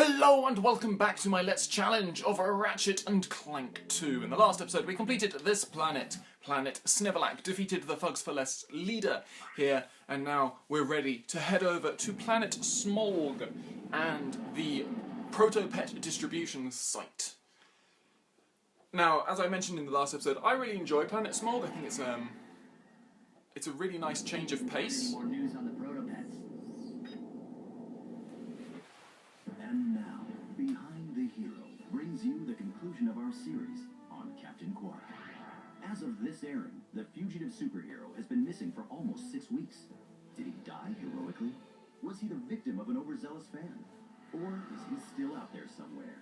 Hello and welcome back to my Let's Challenge of Ratchet and Clank 2. In the last episode we completed this planet, Planet Snivelak, defeated the Thugs for Less leader here, and now we're ready to head over to Planet Smolg and the Proto-Pet distribution site. Now, as I mentioned in the last episode, I really enjoy Planet Smolg. I think it's a really nice change of pace. More news on the Proto-Pets. And now, Behind the Hero brings you the conclusion of our series on Captain Quark. As of this airing, the fugitive superhero has been missing for almost 6 weeks. Did he die heroically? Was he the victim of an overzealous fan? Or is he still out there somewhere?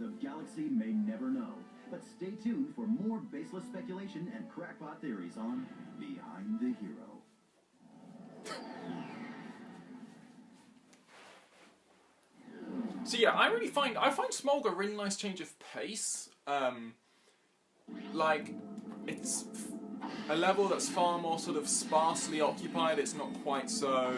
The galaxy may never know, but stay tuned for more baseless speculation and crackpot theories on Behind the Hero. So yeah, I find Smolg a really nice change of pace. Like, it's a level that's far more sort of sparsely occupied. It's not quite so...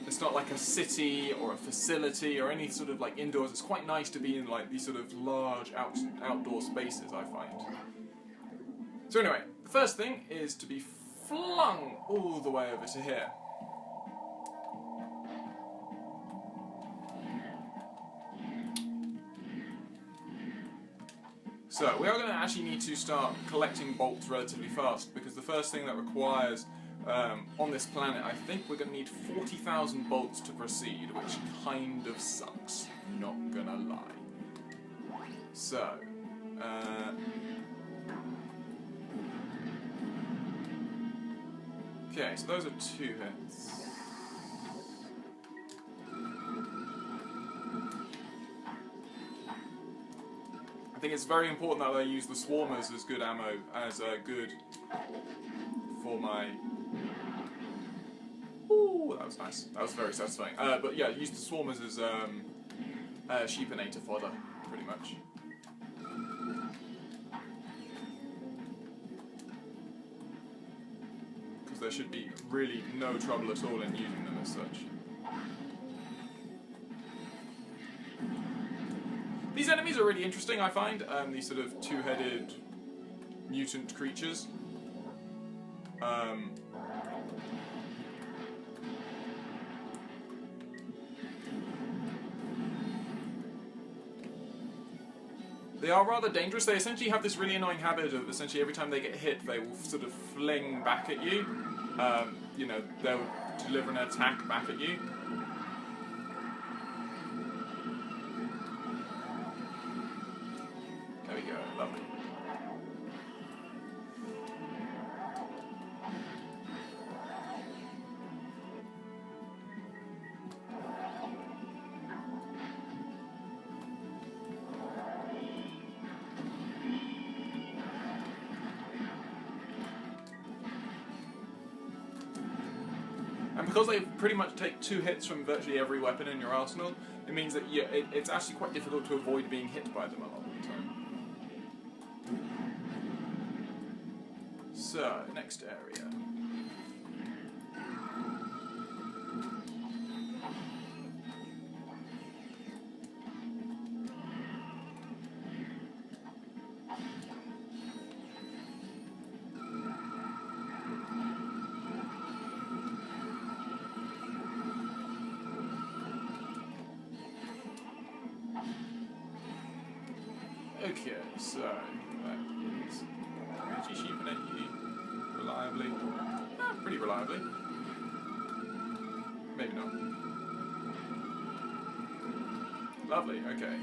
It's not like a city or a facility or any sort of like indoors. It's quite nice to be in like these sort of large outdoor spaces, I find. So anyway, the first thing is to be flung all the way over to here. So, we are going to actually need to start collecting bolts relatively fast, because the first thing that requires on this planet, I think we're going to need 40,000 bolts to proceed, which kind of sucks, not gonna lie. So, okay, so those are 2 hits. I think it's very important that I use the swarmers as good ammo, as good for my... Ooh, that was nice. That was very satisfying. But yeah, use the swarmers as sheepinator fodder, pretty much. Because there should be really no trouble at all in using them as such. These enemies are really interesting, I find, these sort of 2-headed mutant creatures. They are rather dangerous. They essentially have this really annoying habit of essentially every time they get hit, they will sort of fling back at you. You know, they'll deliver an attack back at you. There we go, lovely. And because they pretty much take 2 hits from virtually every weapon in your arsenal, it means that it's actually quite difficult to avoid being hit by them a lot of the time. So, next area. Okay, so that is energy sheeping at you reliably. Pretty reliably. Maybe not. Lovely, okay.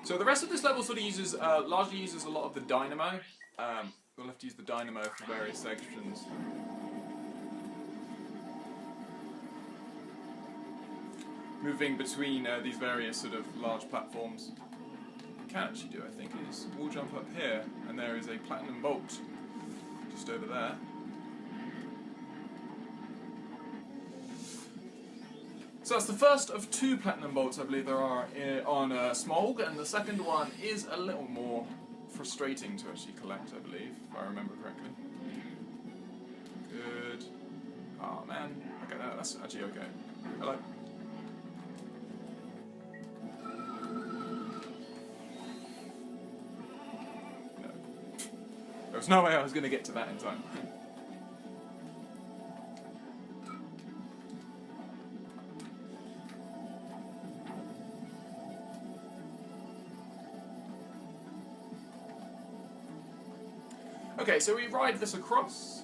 So the rest of this level sort of uses, largely uses a lot of the dynamo. We'll have to use the dynamo for various sections. Moving between these various sort of large platforms. What we can actually do, I think, is we'll jump up here, and there is a platinum bolt just over there. So that's the first of 2 platinum bolts, I believe there are on Smolg, and the second one is a little more frustrating to actually collect, I believe, if I remember correctly. Good. Oh man. Okay, no, that's actually okay. Hello. No. There was no way I was going to get to that in time. Okay, so we ride this across.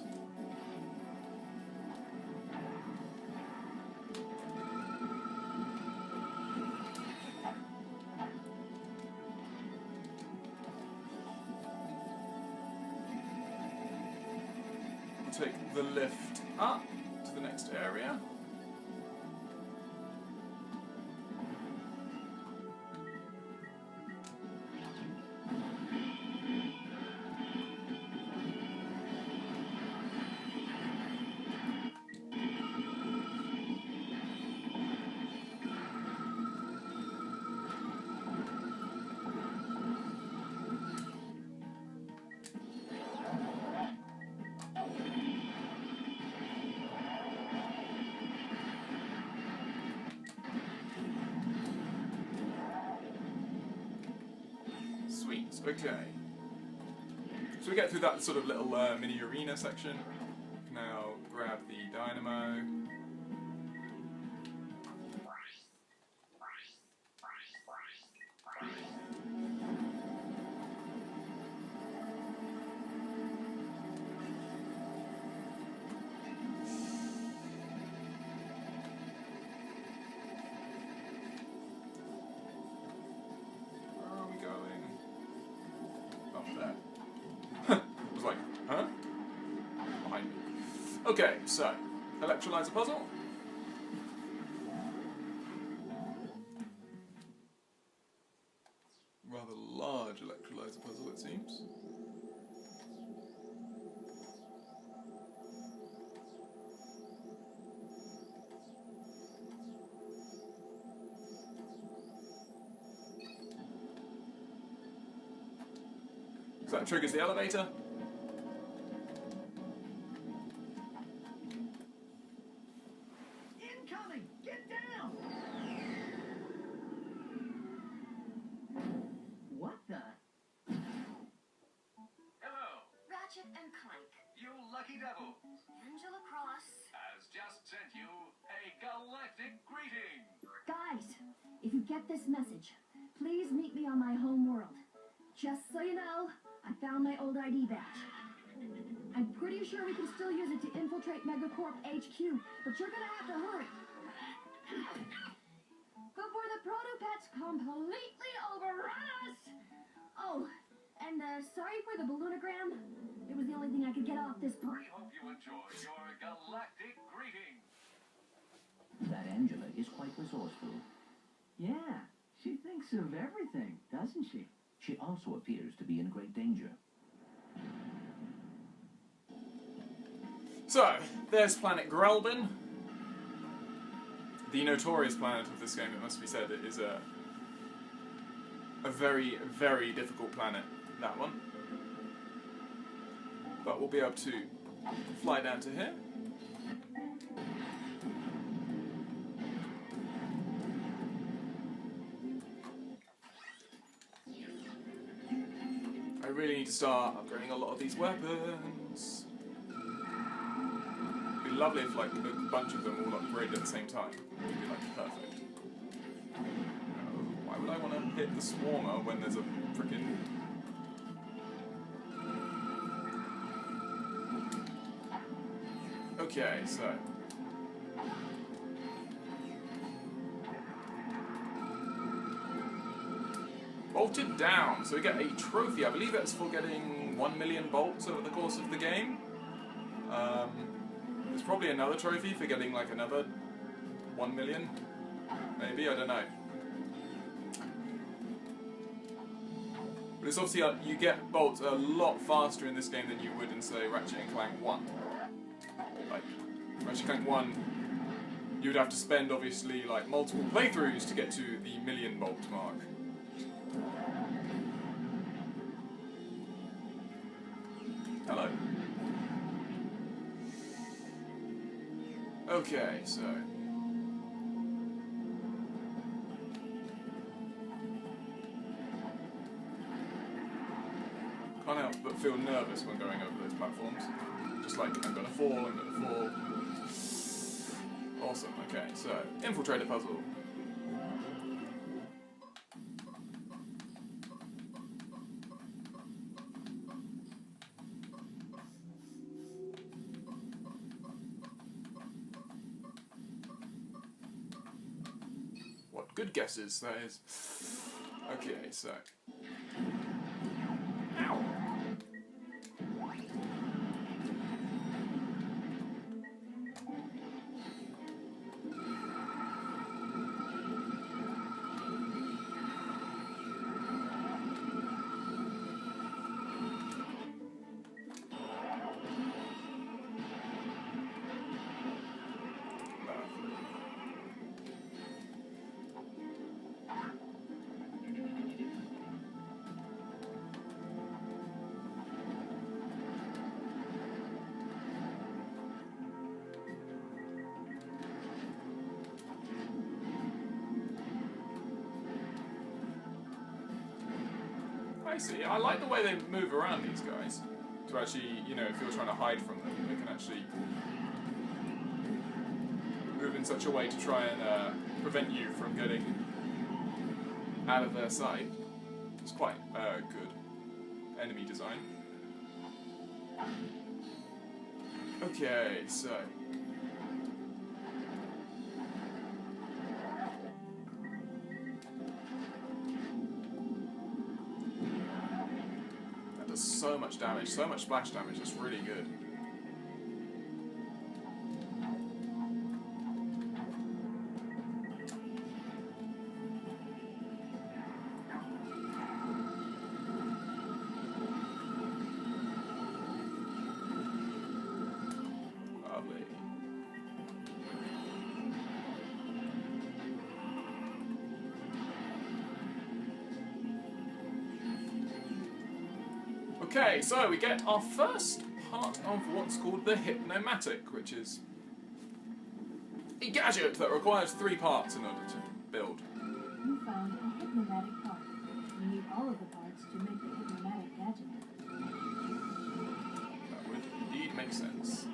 We'll take the lift up to the next area. Sweet, okay. So we get through that sort of little mini arena section. Now grab the dynamo. Where are we going? Up there. I was like, huh? Behind me. Okay, so, electrolyzer puzzle. Rather large electrolyzer puzzle, it seems. So that triggers the elevator. Incoming! Get down! What the? Hello, Ratchet and Clank. you lucky devil, Angela Cross. has just sent you a galactic greeting. Guys, if you get this message, please meet me on my home world. Just so you know, I found my old ID badge. I'm pretty sure we can still use it to infiltrate Megacorp HQ, but you're gonna have to hurry. Before the Protopets completely overrun us! Oh, and sorry for the balloonogram. It was the only thing I could get off this We part. hope you enjoy your galactic greeting. That Angela is quite resourceful. Yeah, she thinks of everything, doesn't she? She also appears to be in great danger. So, there's planet Grelbin. The notorious planet of this game, it must be said, it is a very, very difficult planet, that one. But we'll be able to fly down to here. I really need to start upgrading a lot of these weapons. It'd be lovely if like a bunch of them all upgraded at the same time. It'd be like perfect. Why would I want to hit the Swarmer when there's a freaking... Okay, so... Bolted down, so we get a trophy. I believe that's for getting 1 million bolts over the course of the game. There's probably another trophy for getting like another 1 million. Maybe, I don't know. But it's obviously, you get bolts a lot faster in this game than you would in, say, Ratchet and Clank 1. Like, Ratchet Clank 1, you would have to spend, obviously, like, multiple playthroughs to get to the million bolt mark. Hello. Okay, so... Can't help but feel nervous when going over those platforms. Just like, I'm gonna fall, I'm gonna fall. Awesome, okay, so, infiltrator puzzle. What good guesses, that is. Okay, so... Ow! I see. I like the way they move around, these guys. To actually, you know, if you're trying to hide from them, they can actually move in such a way to try and prevent you from getting out of their sight. It's quite good enemy design. Okay, so... so much damage, so much splash damage, it's really good. Lovely. Okay, so we get our first part of what's called the Hypnomatic, which is a gadget that requires 3 parts in order to build. You found a Hypnomatic part. You need all of the parts to make the Hypnomatic gadget. That would indeed make sense.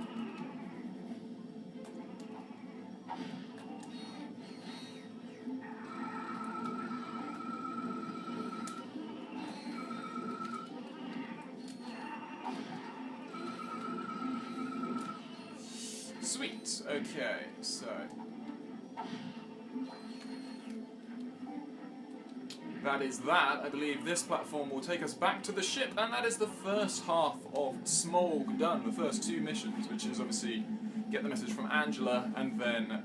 Sweet, okay, so... That is that. I believe this platform will take us back to the ship, and that is the first half of Smog done, the first 2 missions, which is obviously get the message from Angela, and then,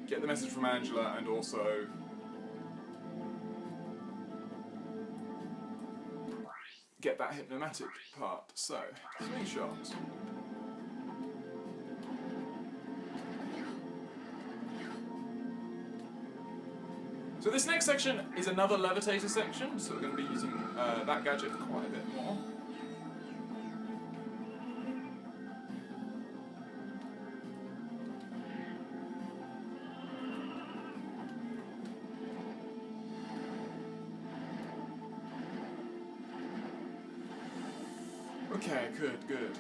get the message from Angela, and also get that Hypnomatic part. So, screenshots. So this next section is another levitator section, so we're going to be using that gadget quite a bit more. Okay, good, good.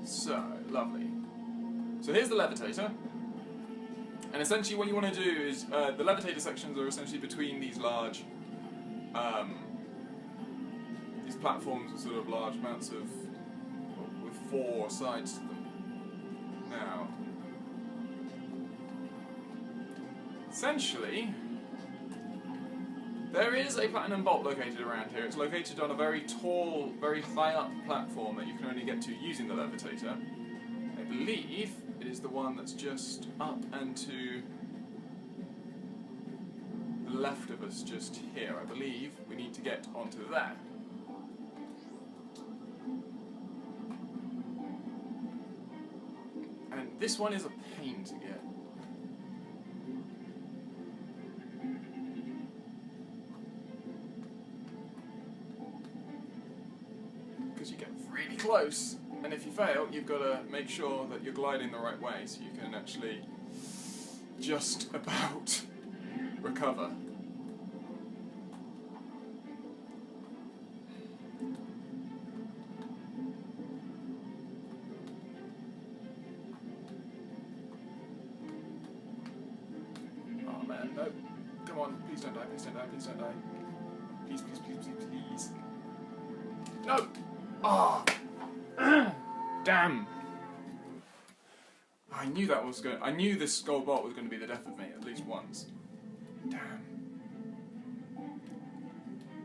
So, lovely. So here's the levitator. And essentially what you want to do is, the levitator sections are essentially between these large, these platforms with sort of large amounts of, with 4 sides to them. Now, essentially, there is a platinum bolt located around here. It's located on a very tall, very high up platform that you can only get to using the levitator. I believe it is the one that's just up and to left of us just here. I believe we need to get onto there. And this one is a pain to get. Because you get really close, and if you fail, you've got to make sure that you're gliding the right way so you can actually just about recover. Oh man, no. Come on, please don't die, please don't die, please don't die. Please, please, please, please, please. No! Ah! Oh. Damn! I knew that was going. I knew this gold bot was going to be the death of me at least once. Damn.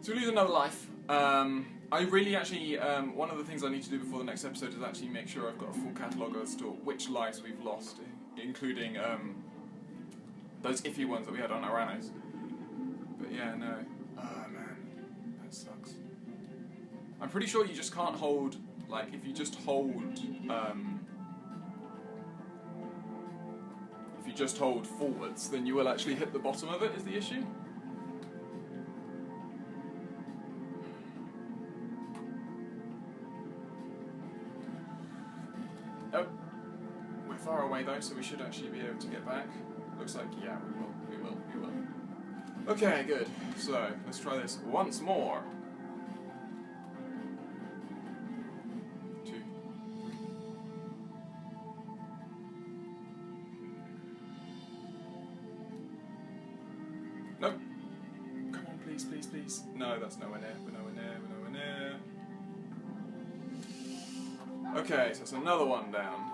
So we lose another life. I really actually one of the things I need to do before the next episode is actually make sure I've got a full catalogue as to which lives we've lost, including those iffy ones that we had on Aranos. But yeah, no. Oh man, that sucks. I'm pretty sure you just can't hold. Like if you just hold. If you just hold forwards, then you will actually hit the bottom of it, is the issue. Oh. We're far away though, so we should actually be able to get back. Looks like, yeah, we will. Okay, good. So, let's try this once more. Nope. Come on, please, please, please. No, that's nowhere near. We're nowhere near. We're nowhere near. Okay, so it's another one down.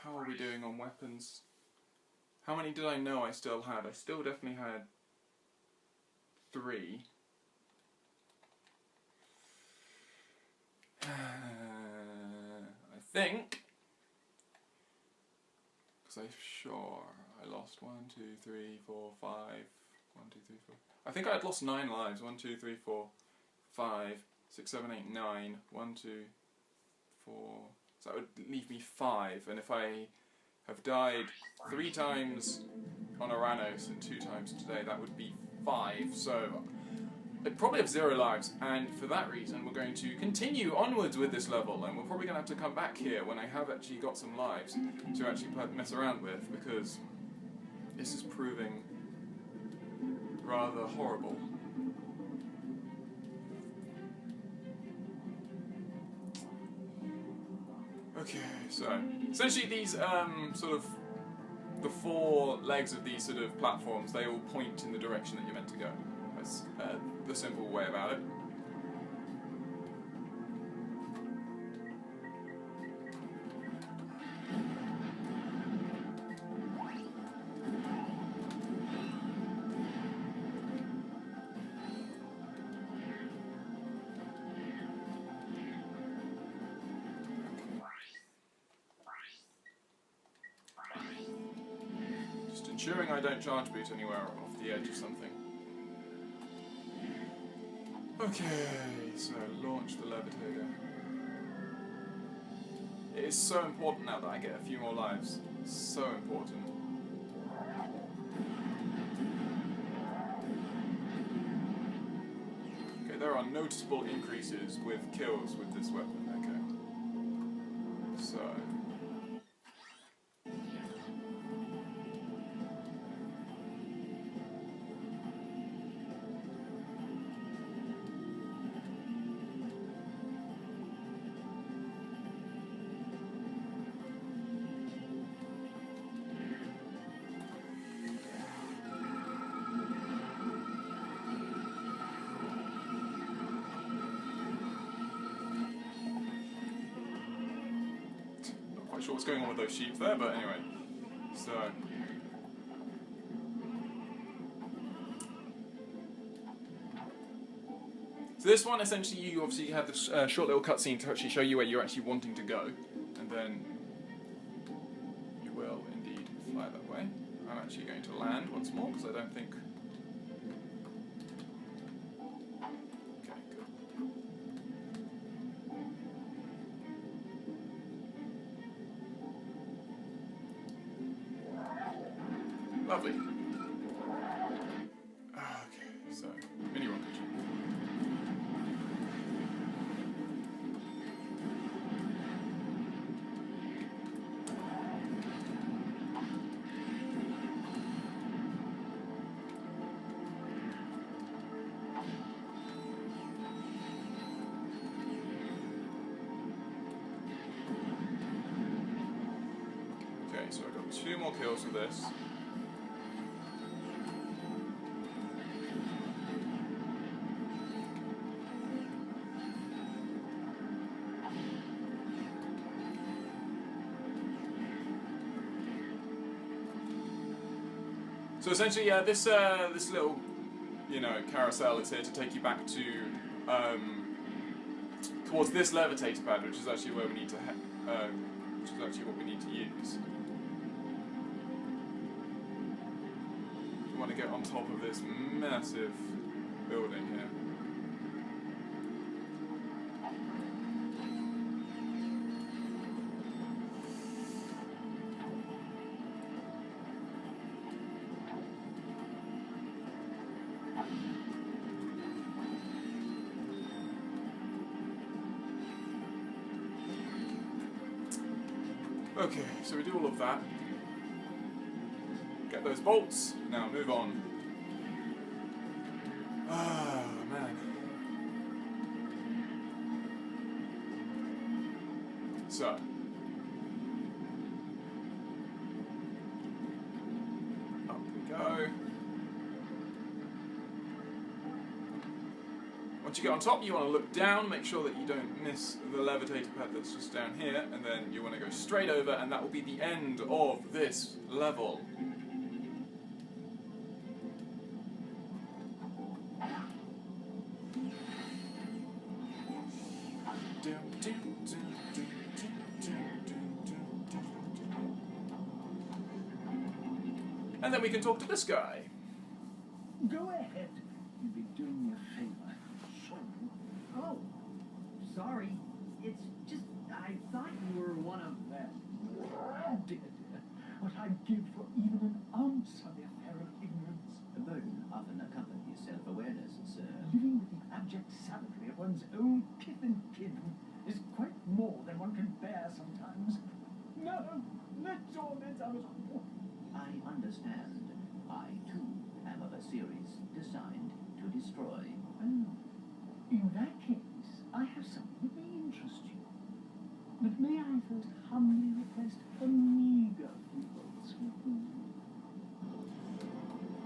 How are we doing on weapons? How many did I know I still had? I still definitely had 3. I think. Because I'm sure I lost 1, 2, 3, 4, 5. 1, 2, 3, 4. I think I had lost 9 lives. 1, 2, 3, 4, 5, 6, 7, 8, 9. 1, 2, 4. So that would leave me 5. And if I have died 3 times on Aranos and 2 times today, that would be 5. So I'd probably have 0 lives. And for that reason, we're going to continue onwards with this level. And we're probably going to have to come back here when I have actually got some lives to actually mess around with, because this is proving rather horrible. Okay, so essentially these sort of the 4 legs of these sort of platforms, they all point in the direction that you're meant to go. That's the simple way about it. Ensuring I don't charge boot anywhere off the edge of something. Okay, so launch the levitator. It is so important now that I get a few more lives. So important. Okay, there are noticeable increases with kills with this weapon. Okay. So. Sure what's going on with those sheep there, but anyway. So this one, essentially, you obviously have this short little cutscene to actually show you where you're actually wanting to go, and then you will indeed fly that way. I'm actually going to land once more because I don't think. Okay, good. Lovely. Okay, so mini rocket. Okay, so I've got 2 more kills with this. So essentially, yeah, this little, carousel is here to take you back to towards this levitator pad, which is actually where we need to, which is actually what we need to use. We want to get on top of this massive building here. Okay, so we do all of that. Get those bolts. Now move on. Ah, man. So. Up we go. Once you get on top, you want to look down, make sure that you don't miss the levitator pad that's just down here, and then you want to go straight over, and that will be the end of this level. And then we can talk to this guy. Go ahead. You'd be doing me a favor. So. Oh, sorry. It's just I thought you were one of them. Oh, dear. What I'd give for even an ounce of the affair of ignorance. A burden often accompanies self-awareness, sir. Living with the abject savagery of one's own kith and kin is quite more than one can bear sometimes. No, let torment us all. I understand. I, too, am of a series designed to destroy. Oh, in that case, I have something that may interest you. But may I first humbly request a meager few votes?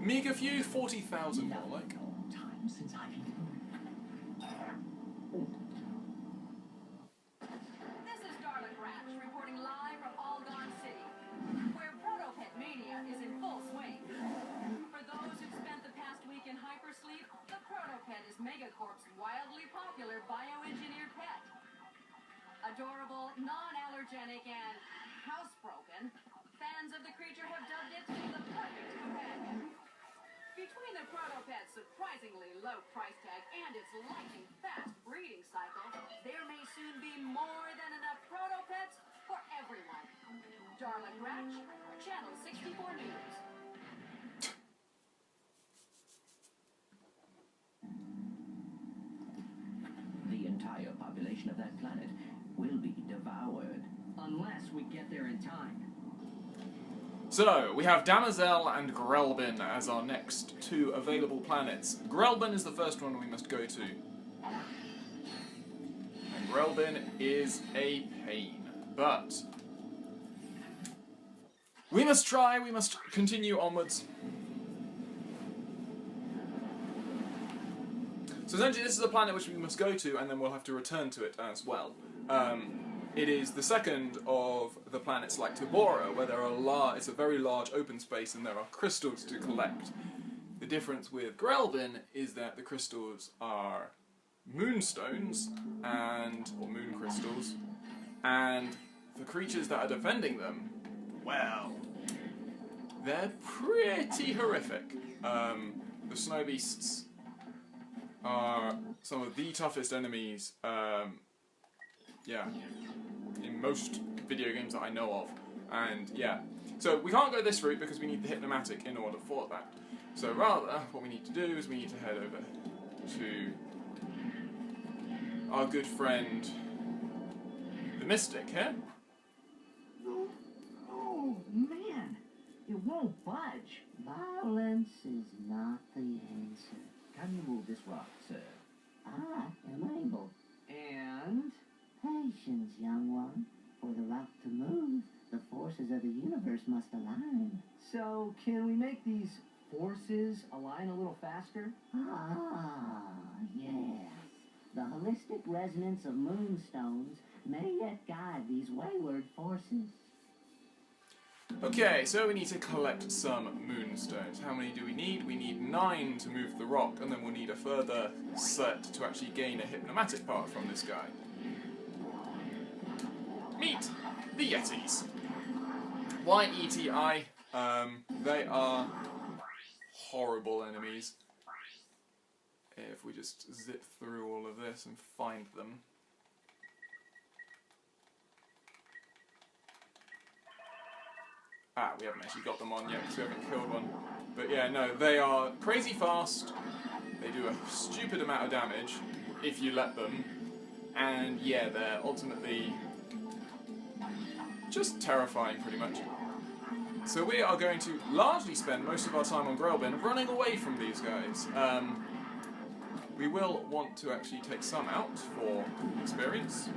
Meager few, 40,000 more like. Long time since I've eaten. This is Darla Gratch reporting live from Algon City, where Protopet Mania is in full swing. For those who've spent the past week in hypersleep, the Protopet is Megacorp's wildly popular bioengineered pet. Adorable, non-allergenic, and housebroken, fans of the creature have dubbed it the perfect companion. Between the Protopet's surprisingly low price tag and its lightning-fast breeding cycle, there may soon be more than enough Protopets for everyone. Darla Gratch, Channel 64 News. The entire population of that planet will be devoured. Unless we get there in time. So, we have Damosel and Grelbin as our next 2 available planets. Grelbin is the first one we must go to. And Grelbin is a pain, but we must try, we must continue onwards. So essentially this is a planet which we must go to, and then we'll have to return to it as well. It is the second of the planets like Tabora, where there are it's a very large open space and there are crystals to collect. The difference with Grelbin is that the crystals are moonstones or moon crystals, and the creatures that are defending them, well, they're pretty horrific. The snow beasts are some of the toughest enemies, yeah, in most video games that I know of. And yeah, so we can't go this route because we need the hypnomatic in order for that. So rather, what we need to do is we need to head over to our good friend, the Mystic here. Oh, man. It won't budge. Violence is not the answer. Can you move this rock, sir? I am able. And? Patience, young one. For the rock to move, the forces of the universe must align. So, can we make these forces align a little faster? Ah, yes. The holistic resonance of moonstones may yet guide these wayward forces. Okay, so we need to collect some moonstones. How many do we need? We need 9 to move the rock, and then we'll need a further set to actually gain a hypnomatic part from this guy. Meet the Yetis. Why ETI? They are horrible enemies. If we just zip through all of this and find them. Ah, we haven't actually got them on yet because we haven't killed one. But yeah, no, they are crazy fast. They do a stupid amount of damage if you let them. And yeah, they're ultimately just terrifying pretty much. So we are going to largely spend most of our time on Grelbin running away from these guys. We will want to actually take some out for experience.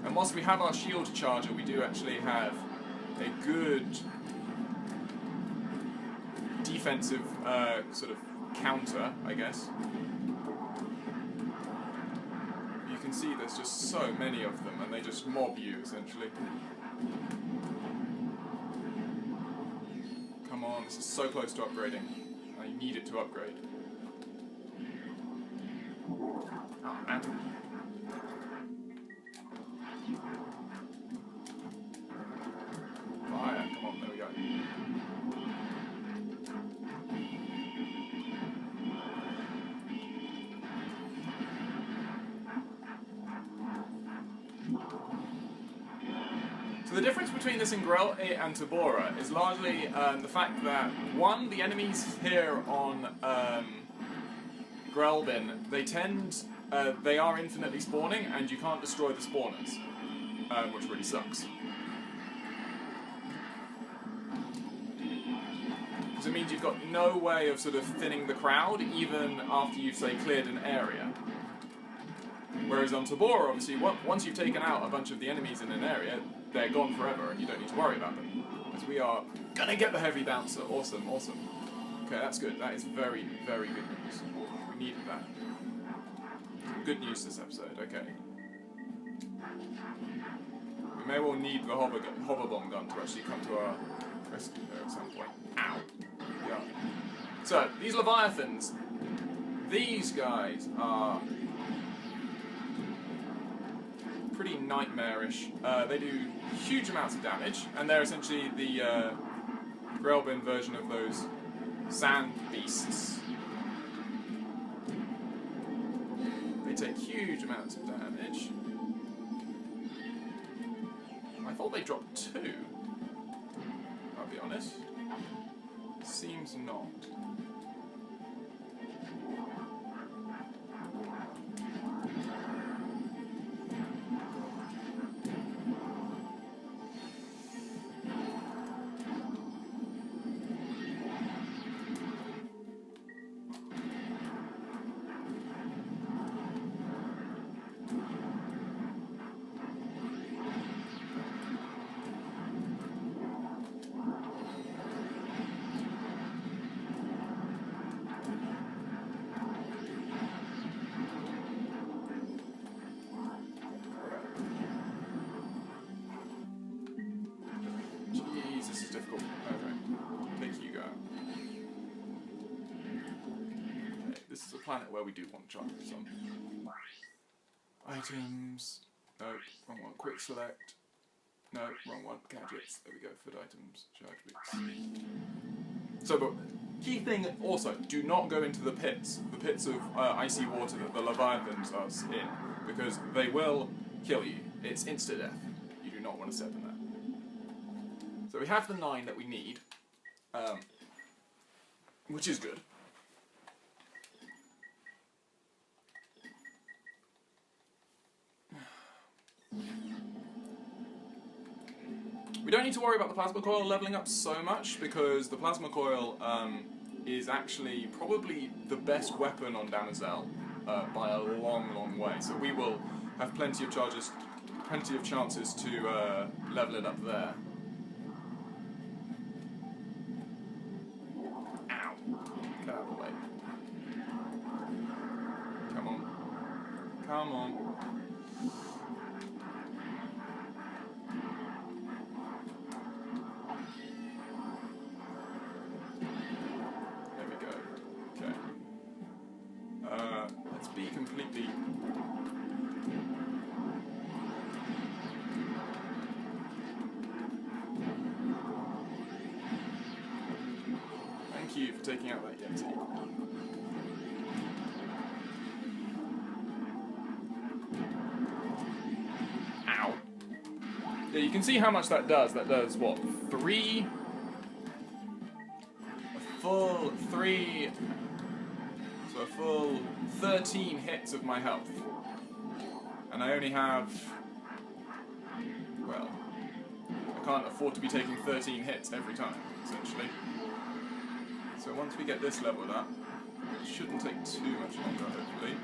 And whilst we have our shield charger, we do actually have a good defensive sort of counter, I guess. You can see there's just so many of them, and they just mob you, essentially. Come on, this is so close to upgrading. I need it to upgrade. Oh, man. Fire, come on, there we go. So the difference between this and Grell and Tabora is largely the fact that, one, the enemies here on Grelbin, they are infinitely spawning, and you can't destroy the spawners, which really sucks. Because it means you've got no way of sort of thinning the crowd, even after you've, say, cleared an area. Whereas on Tabora, obviously, once you've taken out a bunch of the enemies in an area, they're gone forever, and you don't need to worry about them. Because we are gonna get the heavy bouncer. Awesome, awesome. Okay, that's good. That is very, very good news. We needed that. Good news this episode, okay. We may well need the hover bomb gun to actually come to our rescue there at some point. Ow! Yeah. So, these Leviathans, these guys are pretty nightmarish. They do huge amounts of damage, and they're essentially the Grelbin version of those sand beasts. They take huge amounts of damage. I thought they dropped 2. I'll be honest. Seems not. Jeez, this is difficult. Okay, take you go. Okay, this is a planet where we do want to try some items. No, wrong one. Quick select. No, wrong one. Gadgets. There we go. Food items. Charge boots. So, but key thing also, do not go into the pits of icy water that the Leviathans are in, because they will kill you. It's insta-death. You do not want to step in that. So we have the 9 that we need, which is good. We don't need to worry about the plasma coil leveling up so much, because the plasma coil is actually probably the best weapon on Damosel by a long, long way. So we will have plenty of chances to level it up there. Ow! Get out of the way. Come on. Come on. Let's be completely... Thank you for taking out that Yeti. Ow. Yeah, you can see how much that does. That does, what, 3? A full 3... So a full 13 hits of my health. And I only have... Well, I can't afford to be taking 13 hits every time, essentially. So once we get this leveled up, it shouldn't take too much longer, hopefully.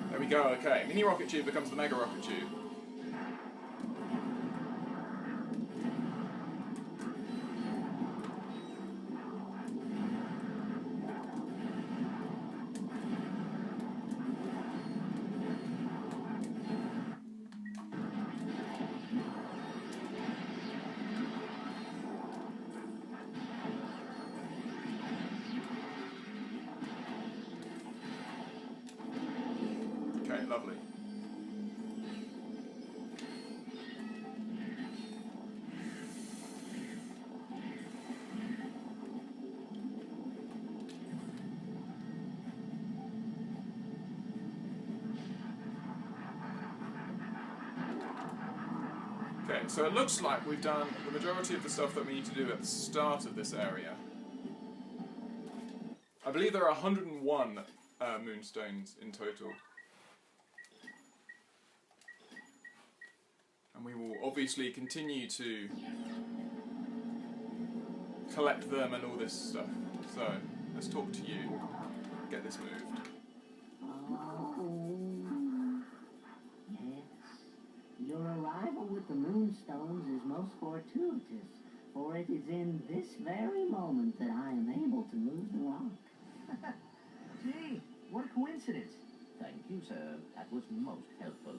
There we go, okay. Mini rocket tube becomes the mega rocket tube. Okay, lovely. Okay, so it looks like we've done the majority of the stuff that we need to do at the start of this area. I believe there are 101 moonstones in total. And we will obviously continue to collect them and all this stuff. So, let's talk to you. Get this moved. Yes. Your arrival with the moonstones is most fortuitous, for it is in this very moment that I am able to move the rock. Gee, what a coincidence. Thank you, sir. That was most helpful.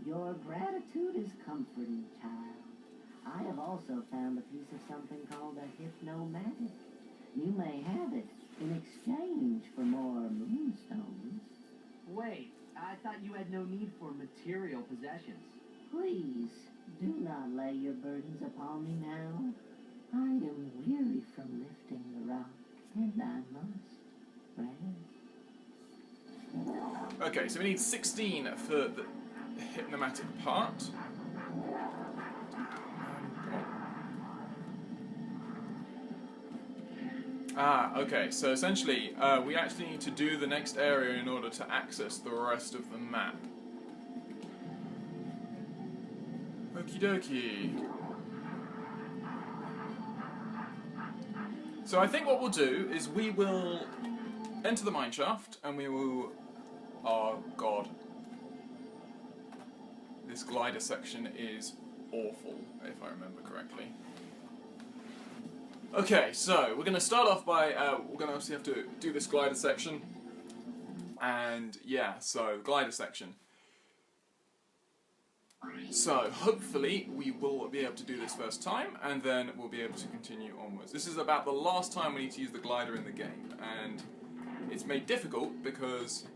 Your gratitude is comforting, child. I have also found a piece of something called a hypnomatic. You may have it in exchange for more moonstones. Wait, I thought you had no need for material possessions. Please, do not lay your burdens upon me now. I am weary from lifting the rock, and I must rest. Okay, so we need 16 for the hypnomatic part. Come on. Ah, okay, so essentially we actually need to do the next area in order to access the rest of the map. Okie dokie. So I think what we'll do is we will enter the mineshaft and we will... Oh god. This glider section is awful, if I remember correctly. Okay, so we're going to start off by... we're going to obviously have to do this glider section. And yeah, so glider section. So, hopefully, we will be able to do this first time, and then we'll be able to continue onwards. This is about the last time we need to use the glider in the game, and it's made difficult because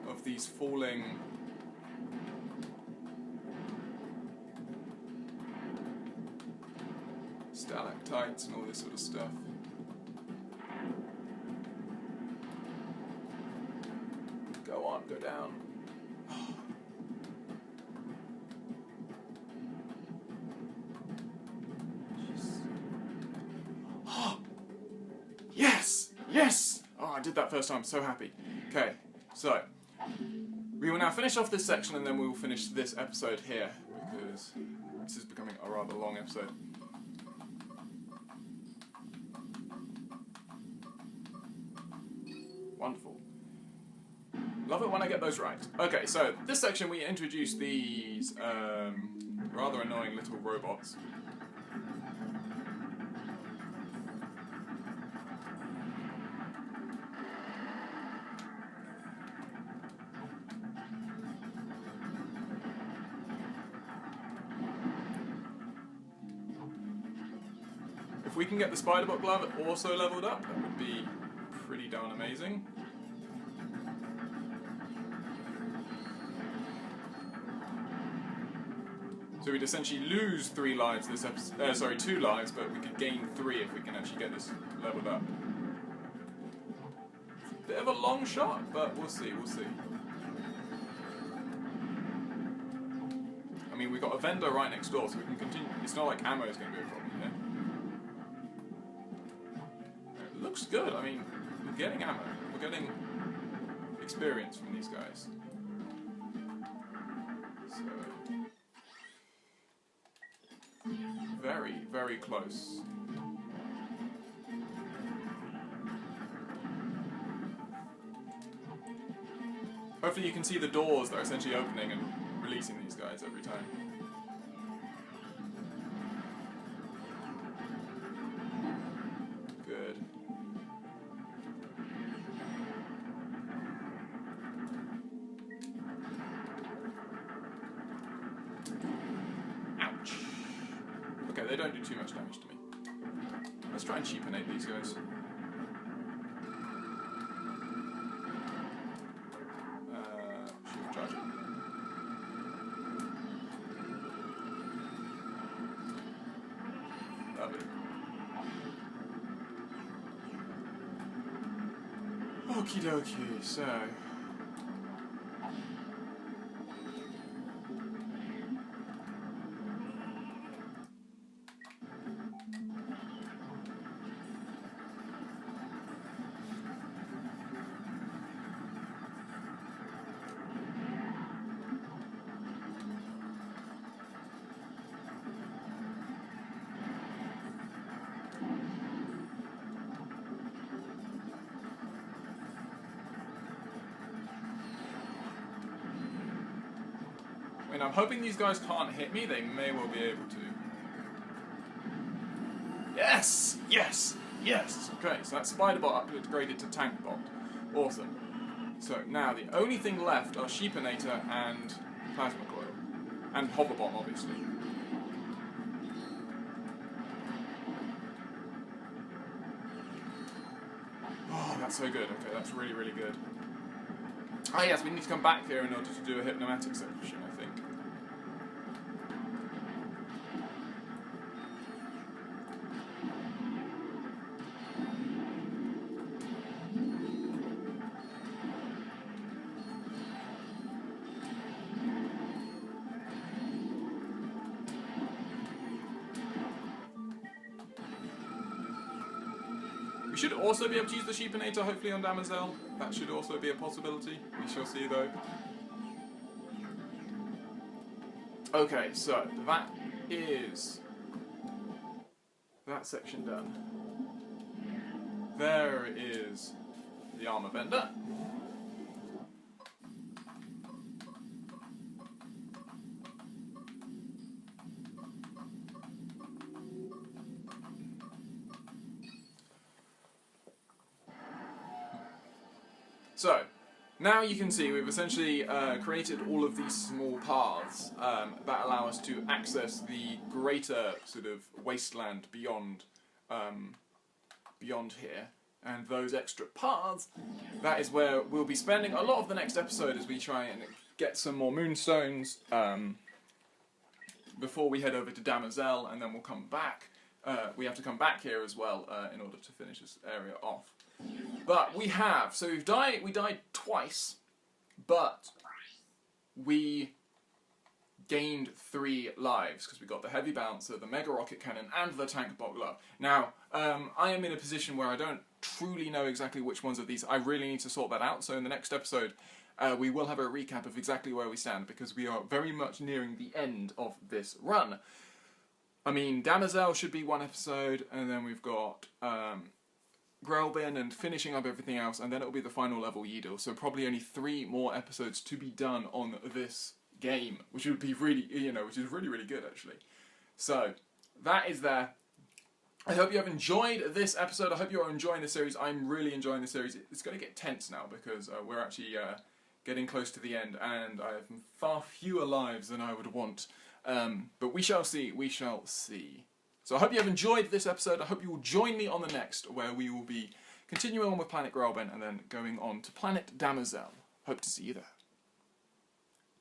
of these falling stalactites and all this sort of stuff. Go on, go down. Yes! Yes! Oh, I did that first time, so happy. Okay, so we will now finish off this section and then we will finish this episode here because this is becoming a rather long episode. Wonderful. Love it when I get those right. Okay, so this section we introduce these rather annoying little robots. If we can get the Spider-Bot glove also leveled up, that would be pretty darn amazing. So we'd essentially lose 3 lives this episode, 2 lives, but we could gain 3 if we can actually get this leveled up. Bit of a long shot, but we'll see, we'll see. I mean, we've got a vendor right next door, so we can continue. It's not like ammo is going to be a problem here. It looks good. I mean, we're getting ammo. We're getting experience from these guys. So, very, very close. Hopefully you can see the doors that are essentially opening and releasing these guys every time. Good. Ouch. Okay, they don't do too much damage to me. Let's try and cheapenate these guys. Shift charge. Lovely. Okie dokie, so. I mean, I'm hoping these guys can't hit me. They may well be able to. Yes! Yes! Yes! Okay, so that Spider-Bot upgraded to Tank Bot. Awesome. So now the only thing left are Sheepinator and Plasma Coil. And Hover Bomb, obviously. Oh, that's so good. Okay, that's really, really good. Ah, yes, we need to come back here in order to do a hypnomatic section, I think. We should also be able to use the Sheepinator, hopefully, on Damosel. That should also be a possibility. We shall see, though. Okay, so that is that section done. There is the armor bender. So, now you can see we've essentially created all of these small paths that allow us to access the greater sort of wasteland beyond here. And those extra paths, that is where we'll be spending a lot of the next episode as we try and get some more moonstones before we head over to Damosel, and then we'll come back. We have to come back here as well in order to finish this area off. But we have, so we died twice, but we gained 3 lives, because we got the heavy bouncer, the mega rocket cannon, and the tank boggler. Now, I am in a position where I don't truly know exactly which ones of these. I really need to sort that out, so in the next episode, we will have a recap of exactly where we stand, because we are very much nearing the end of this run. I mean, Damosel should be 1 episode, and then we've got Grelbin and finishing up everything else, and then it'll be the final level Yeedle, so probably only 3 more episodes to be done on this game, which would be really, which is really, really good, actually. So, that is there. I hope you have enjoyed this episode. I hope you are enjoying the series. I'm really enjoying the series. It's going to get tense now, because we're actually getting close to the end, and I have far fewer lives than I would want. But we shall see, we shall see. So I hope you have enjoyed this episode. I hope you will join me on the next, where we will be continuing on with Planet Grelbin, and then going on to Planet Damosel. Hope to see you there.